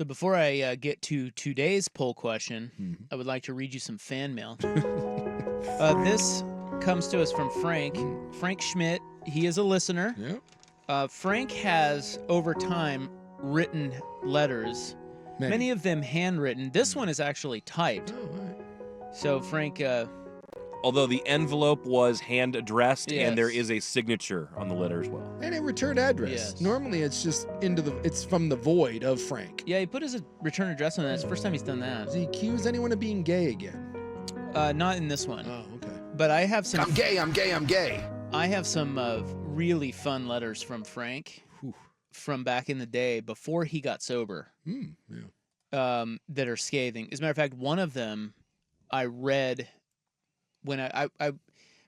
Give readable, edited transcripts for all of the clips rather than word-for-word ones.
So before I get to today's poll question, I would like to read you some fan mail. This comes to us from Frank. Frank Schmidt. He is a listener. Yep. Frank has, over time, written letters, many of them handwritten. This one is actually typed. Oh, all right. So Frank... although the envelope was hand-addressed, Yes. and there is a signature on the letter as well. And a return address. Yes. Normally, it's just it's from the void of Frank. Yeah, he put his return address on that. It's the first time he's done that. Does he accuse anyone of being gay again? Not in this one. Oh, okay. But I have some... I'm gay, I'm gay, I'm gay. I have some really fun letters from Frank from back in the day before he got sober that are scathing. As a matter of fact, one of them I read when I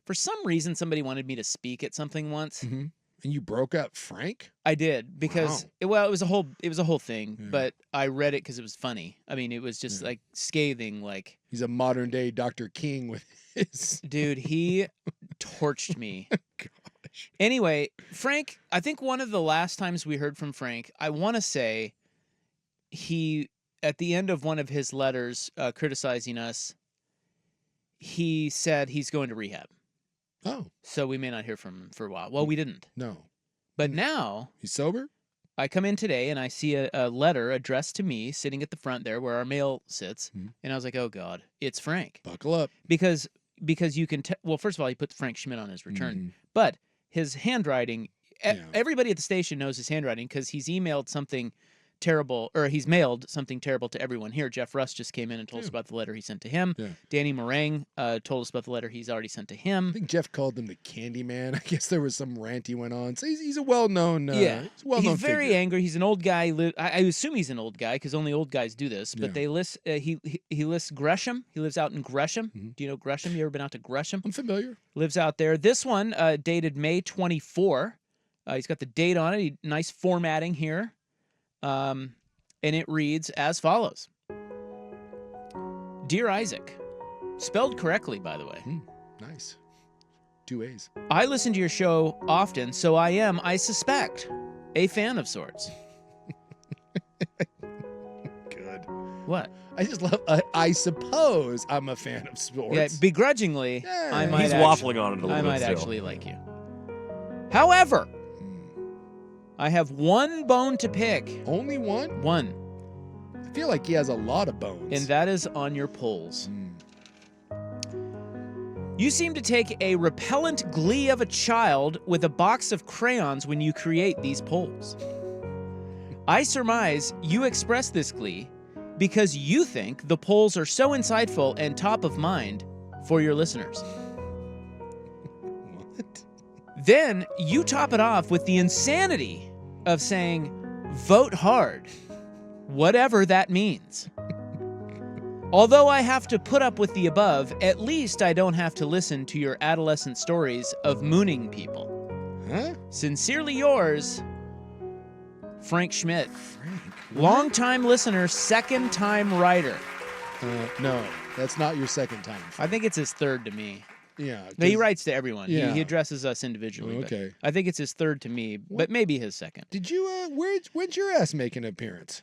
for some reason somebody wanted me to speak at something once. And you broke up Frank? I did because it was a whole thing, Yeah. but I read it because it was funny. I mean, it was just like scathing, like He's a modern day Dr. King with his... dude, he torched me. Gosh. Anyway, Frank, I think one of the last times we heard from Frank, I want to say he, at the end of one of his letters criticizing us, he said he's going to rehab. Oh. So we may not hear from him for a while. Well, we didn't. No. But now He's sober? I come in today and I see a letter addressed to me sitting at the front there where our mail sits. And I was like, oh, God, it's Frank. Buckle up. Because you can well, first of all, he put Frank Schmidt on his return, but his handwriting, everybody at the station knows his handwriting because he's emailed something terrible, or he's mailed something terrible to everyone here. Jeff Russ just came in and told us about the letter he sent to him. Yeah. Danny Meringue told us about the letter he's already sent to him. I think Jeff called him the Candy Man. I guess there was some rant he went on. So he's a well-known He's very figure. angry. He's an old guy. I assume he's an old guy because only old guys do this. But they list he lists Gresham. He lives out in Gresham. Do you know Gresham? You ever been out to Gresham? I'm familiar. Lives out there. This one dated May 24. He's got the date on it. Nice formatting here. And it reads as follows. Dear Isaac, spelled correctly, by the way. Nice. 2 A's. I listen to your show often, so I suspect, a fan of sorts. Good. What? I just love, I suppose I'm a fan of sports. Yeah, begrudgingly, I might He's waffling on it a little bit I might still. actually like you. However, I have one bone to pick. Only one? One. I feel like he has a lot of bones. And that is on your polls. You seem to take a repellent glee of a child with a box of crayons when you create these polls. I surmise you express this glee because you think the polls are so insightful and top of mind for your listeners. What? Then you top it off with the insanity of saying, vote hard, whatever that means. Although I have to put up with the above, at least I don't have to listen to your adolescent stories of mooning people. Huh? Sincerely yours, Frank Schmidt. Frank? Longtime listener, second-time writer. No, that's not your second time. I think it's his third to me. Yeah. No, he writes to everyone. Yeah. He addresses us individually. but Okay. I think it's his third to me, but maybe his second. Did you, when'd your ass make an appearance?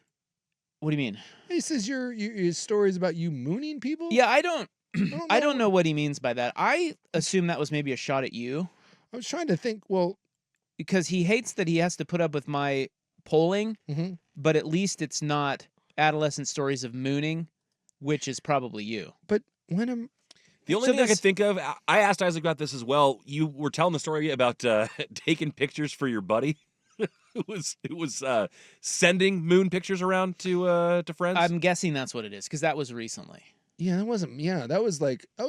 What do you mean? He says your stories about you mooning people? Yeah, I don't I don't know what he means by that. I assume that was maybe a shot at you I was trying to think, well, because he hates that he has to put up with my polling, but at least it's not adolescent stories of mooning, which is probably you. but when am The only thing I could think of, I asked Isaac about this as well. You were telling the story about taking pictures for your buddy. It was sending moon pictures around to friends. I'm guessing that's what it is because that was recently. Yeah, that was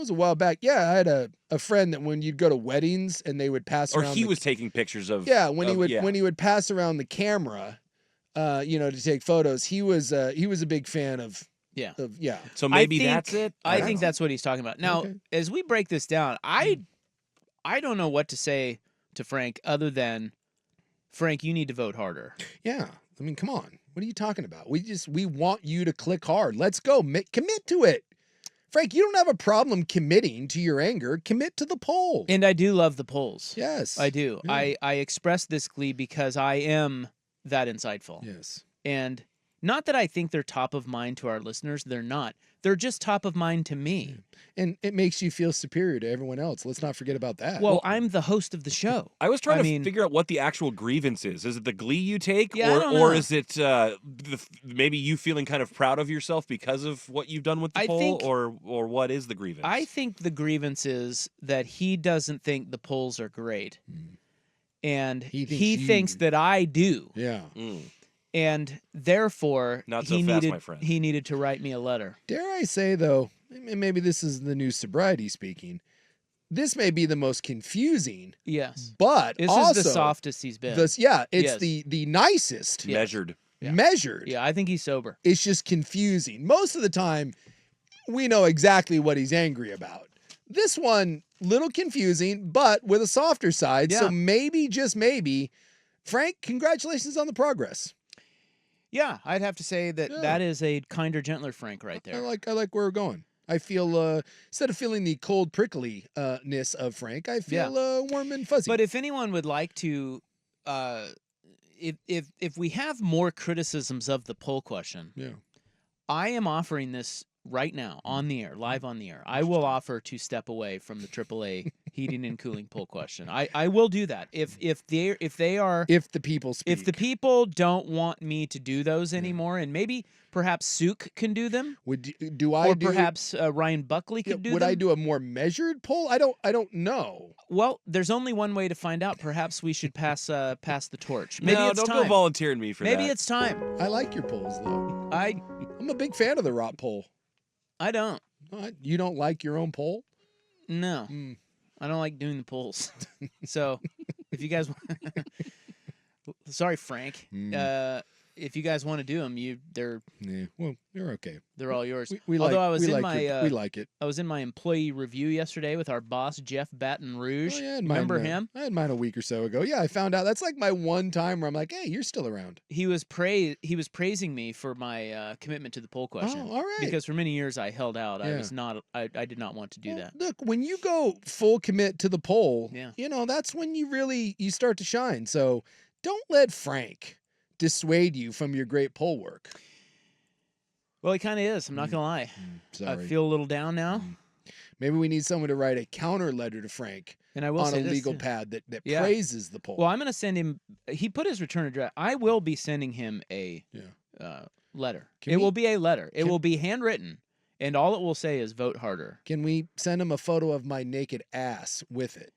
a while back. Yeah, I had a friend that when you'd go to weddings and they would pass or around he was taking pictures of. Yeah, when he would pass around the camera, to take photos, he was a big fan of. Yeah. So maybe that's it. I think that's what he's talking about. Now, as we break this down, I don't know what to say to Frank other than, Frank, you need to vote harder. Yeah, I mean, come on. What are you talking about? We want you to click hard. Let's go. Commit to it. Frank, you don't have a problem committing to your anger. Commit to the poll. And I do love the polls. Yes. I do. Yeah. I express this glee because I am that insightful. Yes. And Not that I think they're top of mind to our listeners. They're not. They're just top of mind to me. And it makes you feel superior to everyone else. Let's not forget about that. Well, I'm the host of the show. I was trying to figure out what the actual grievance is. Is it the glee you take, Yeah, I don't know. or is it maybe you feeling kind of proud of yourself because of what you've done with the poll, or what is the grievance? I think the grievance is that he doesn't think the polls are great, and he thinks that I do. Yeah. And therefore, Not so fast, my friend. He needed to write me a letter. Dare I say, though, and maybe this is the new sobriety speaking, this may be the most confusing. Yes. But this also, is the softest he's been. it's the nicest. Yes. Measured. Yeah. Measured. Yeah, I think he's sober. It's just confusing. Most of the time, we know exactly what he's angry about. This one, little confusing, but with a softer side. Yeah. So maybe, just maybe, Frank, congratulations on the progress. Yeah, I'd have to say that that is a kinder, gentler Frank right there. I like where we're going. I feel instead of feeling the cold prickliness of Frank, I feel warm and fuzzy. But if anyone would like to, if we have more criticisms of the poll question, I am offering this right now on the air, live on the air. I will offer to step away from the AAA heating and cooling poll question. I will do that if the people don't want me to do those anymore, and maybe perhaps Suke can do them. Perhaps Ryan Buckley could do them. Would I do a more measured poll? I don't know. Well, there's only one way to find out. Perhaps we should pass the torch. Maybe don't go volunteering me for that. Maybe it's time. I like your polls though. I'm a big fan of the Rot poll. I don't. You don't like your own poll? No. I don't like doing the polls. So, if you guys sorry, Frank. If you guys want to do them, well, you're okay. They're all yours. We like it. I was in my employee review yesterday with our boss Jeff Baton Rouge. Remember him? I had mine a week or so ago. Yeah, I found out. That's like my one time where I'm like, hey, you're still around. He was praising me for my commitment to the poll question. Oh, all right. Because for many years I held out. I did not want to do that. Look, when you go full commit to the poll, that's when you start to shine. So don't let Frank dissuade you from your great poll work. Well, he kind of is. I'm not gonna lie. Sorry. I feel a little down now. Maybe we need someone to write a counter letter to Frank, and I will on say a legal pad that praises the poll. Well, I'm gonna send him. He put his return address. I will be sending him a letter. It will be a letter. It will be handwritten, and all it will say is "Vote harder." Can we send him a photo of my naked ass with it?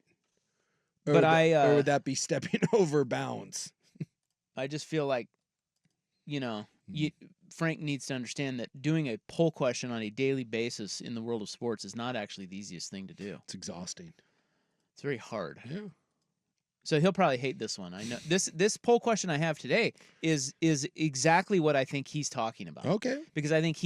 Or would that be stepping over bounds? I just feel like, Frank needs to understand that doing a poll question on a daily basis in the world of sports is not actually the easiest thing to do. It's exhausting. It's very hard. Yeah. So he'll probably hate this one. I know this poll question I have today is exactly what I think he's talking about. Okay. Because I think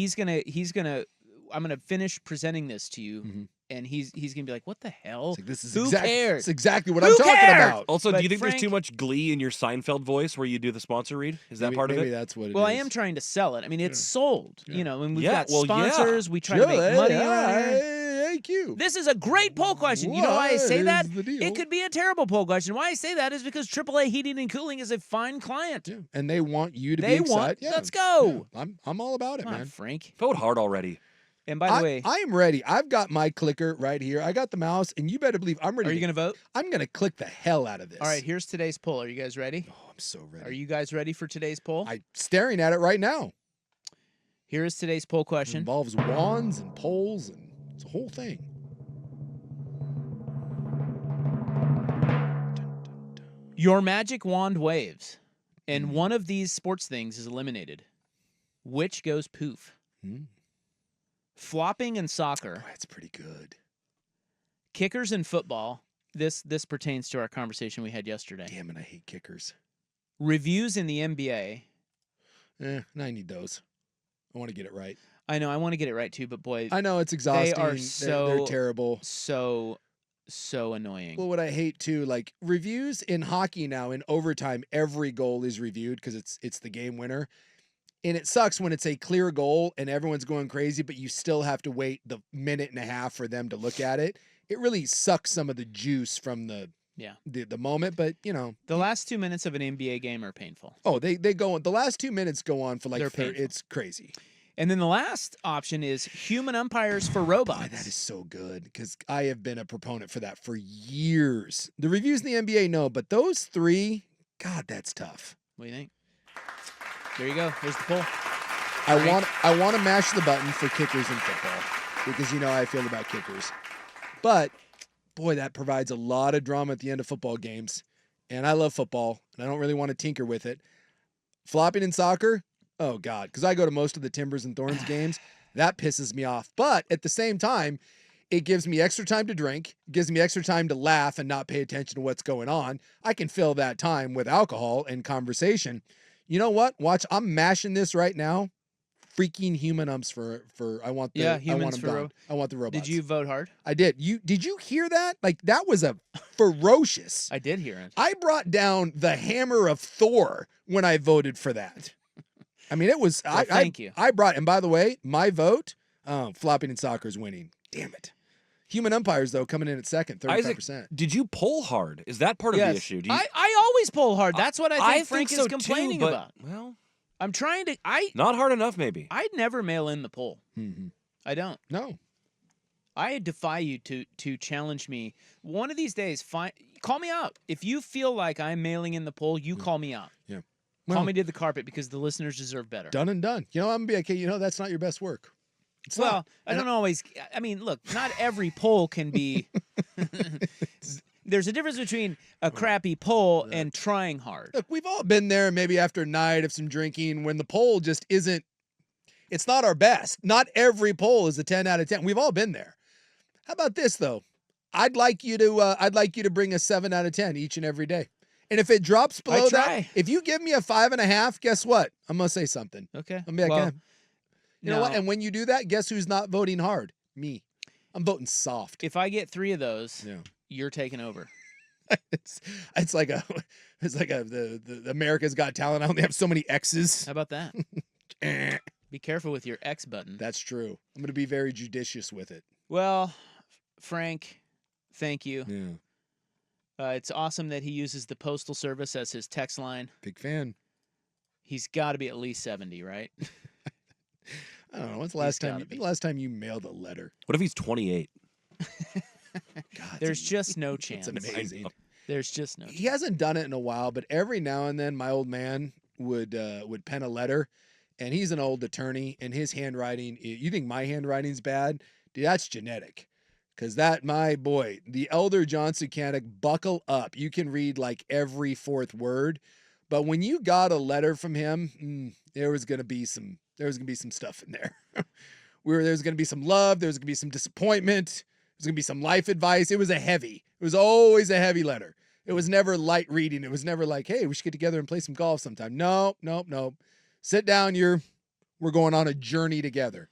I'm gonna finish presenting this to you. And he's gonna be like, "What the hell? Who cares? It's exactly what I'm talking about." Also, do you think there's too much glee in your Seinfeld voice where you do the sponsor read? Is that part of it? Maybe that's what it is. Well, I am trying to sell it. I mean, it's sold. And we've got sponsors. We try to make money on it. Thank you. This is a great poll question. You know why I say that? It could be a terrible poll question. Why I say that is because AAA Heating and Cooling is a fine client. And they want you to be excited. Let's go. Yeah. I'm all about it, Come man. on, Frank. Vote hard already. And by the way, I am ready. I've got my clicker right here. I got the mouse, and you better believe I'm ready. Are you going to vote? I'm going to click the hell out of this. All right, here's today's poll. Are you guys ready? Oh, I'm so ready. Are you guys ready for today's poll? I'm staring at it right now. Here is today's poll question. It involves wands and poles, and it's a whole thing. Your magic wand waves, and one of these sports things is eliminated. Which goes poof? Flopping in soccer. Oh, that's pretty good. Kickers in football. This pertains to our conversation we had yesterday. Damn it, I hate kickers. Reviews in the NBA. I need those. I want to get it right. I know, I want to get it right too, but boy, I know it's exhausting. They are they're terrible. So annoying. Well, what I hate too, like reviews in hockey now, in overtime, every goal is reviewed because it's the game winner. And it sucks when it's a clear goal and everyone's going crazy, but you still have to wait the minute and a half for them to look at it. It really sucks some of the juice from the Yeah. the moment, but The last 2 minutes of an NBA game are painful. oh, they go on. The last 2 minutes go on for like They're 30. painful. It's crazy. And then the last option is human umpires for robots. Boy, that is so good because I have been a proponent for that for years. The reviews in the NBA, no, but those three, God, that's tough. What do you think? There you go. There's the poll. I want to mash the button for kickers in football because you know how I feel about kickers. But boy, that provides a lot of drama at the end of football games. And I love football, and I don't really want to tinker with it. Flopping in soccer, oh God, because I go to most of the Timbers and Thorns games. That pisses me off. But at the same time, it gives me extra time to drink, gives me extra time to laugh and not pay attention to what's going on. I can fill that time with alcohol and conversation. You know what? Watch, I'm mashing this right now. Freaking human umps for I want the Yeah, humans I want them for gone. I want the robots. Did you vote hard? I did. Did you hear that? Like that was a ferocious. I did hear it. I brought down the hammer of Thor when I voted for that. I mean, it was. Well, thank you. I brought, and by the way, my vote, flopping in soccer is winning. Damn it. Human umpires though coming in at second, 35%. Isaac, did you pull hard? Is that part of the issue? Do you, I always pull hard. That's what I think Frank so is complaining too, but, about. Well, I'm trying to. not hard enough, maybe. I'd never mail in the poll. Mm-hmm. I don't. No. I defy you to challenge me. One of these days, call me out. If you feel like I'm mailing in the poll, you call me out. Yeah. Call me to the carpet because the listeners deserve better. Done and done. I'm gonna be like, hey, that's not your best work. It's well, not. I don't always. I mean, look, not every poll can be. There's a difference between a crappy poll and trying hard. Look, we've all been there maybe after a night of some drinking when the poll just isn't, it's not our best. Not every poll is a 10 out of 10. We've all been there. How about this though? I'd like you to bring a 7 out of 10 each and every day. And if it drops below that, if you give me a 5.5, guess what? I'm going to say something. Okay. I'm going to be like, you know what? no. And when you do that, guess who's not voting hard? Me. I'm voting soft. If I get 3 of those, Yeah. you're taking over. It's like the America's Got Talent. I only have so many X's. How about that? Be careful with your X button. That's true. I'm going to be very judicious with it. Well, Frank, thank you. Yeah. It's awesome that he uses the Postal Service as his text line. Big fan. He's got to be at least 70, right? I don't know. When's the last time you mailed a letter? What if he's 28? God, There's just no chance. It's amazing. There's just no chance. He hasn't done it in a while, but every now and then my old man would pen a letter, and he's an old attorney, and his handwriting, you think my handwriting's bad? Dude, that's genetic. Because my boy, the elder John Suke, buckle up. You can read like every fourth word. But when you got a letter from him, there was gonna be some stuff in there. There's gonna be some love, there's gonna be some disappointment, there's gonna be some life advice. It was always a heavy letter. It was never light reading. It was never like, hey, we should get together and play some golf sometime. No. Sit down, we're going on a journey together.